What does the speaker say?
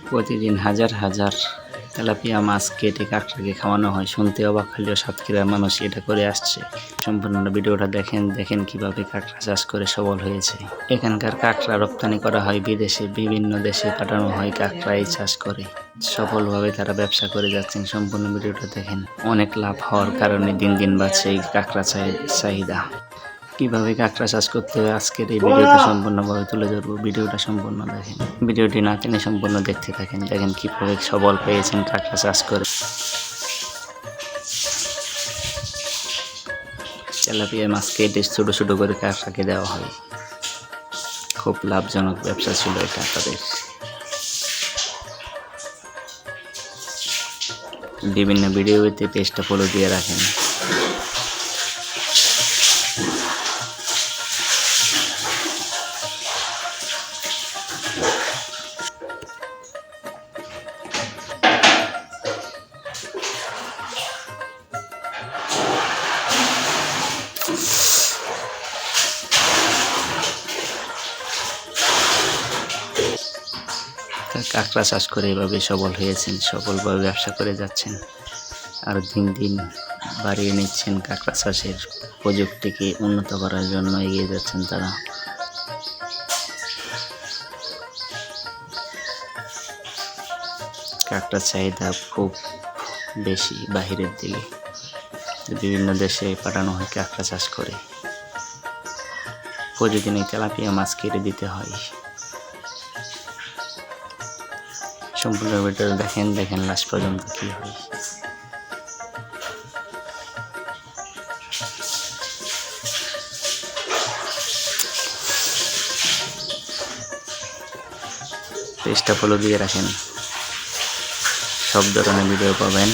প্রতিদিন হাজার হাজার তেলাপিয়া মাছ কেটে কাঁকড়াকে খাওয়ানো হয়। শুনতে অবাক হলেও সাতক্ষীরার মানুষ এটা করে আসছে। সম্পূর্ণ ভিডিওটা দেখেন কিভাবে কাঁকড়া চাষ করে সবল হয়েছে। এখানকার কাঁকড়া রপ্তানি করা হয় বিদেশে, বিভিন্ন দেশে পাঠানো হয়। কাঁকড়াই চাষ করে সফলভাবে তারা ব্যবসা করে যাচ্ছেন। সম্পূর্ণ ভিডিওটা দেখেন। অনেক লাভ হওয়ার কারণে দিন দিন বাড়ছে এই কাঁকড়া চাহিদা। কিভাবে কাঁকড়া চাষ করতে হবে আজকের এই ভিডিওতে সম্পূর্ণভাবে তুলে ধরবো। ভিডিওটা সম্পূর্ণ দেখেন, ভিডিওটি না টেনে সম্পূর্ণ দেখতে থাকেন। দেখেন কিভাবে সবল পেয়েছেন কাঁকড়া চাষ করে। তেলাপিয়া মাছ কেটে ছোটো ছোটো করে কাঁকড়াকে দেওয়া হয়। খুব লাভজনক ব্যবসা ছিল এটা তাদের। বিভিন্ন ভিডিওতে পেজটা ফলো দিয়ে রাখেন। কাঁকড়া চাষ করে এভাবে সবল হয়েছেন, সফলভাবে ব্যবসা করে যাচ্ছেন। আর দিন দিন বাড়িয়ে নিচ্ছেন। কাঁকড়া চাষের প্রযুক্তিকে উন্নত করার জন্য এগিয়ে যাচ্ছেন তারা। কাঁকড়ার চাহিদা খুব বেশি বাহিরের দিকে, বিভিন্ন দেশে পাঠানো হয় কাঁকড়া চাষ করে। প্রতিদিনই তেলাপিয়া মাছ কেটে দিতে হয়। সম্পূর্ণ ভিডিও দেখেন লাস্ট পর্যন্ত কি হয়। পেজটা ফলো দিয়ে রাখেন, সব ধরনের ভিডিও পাবেন।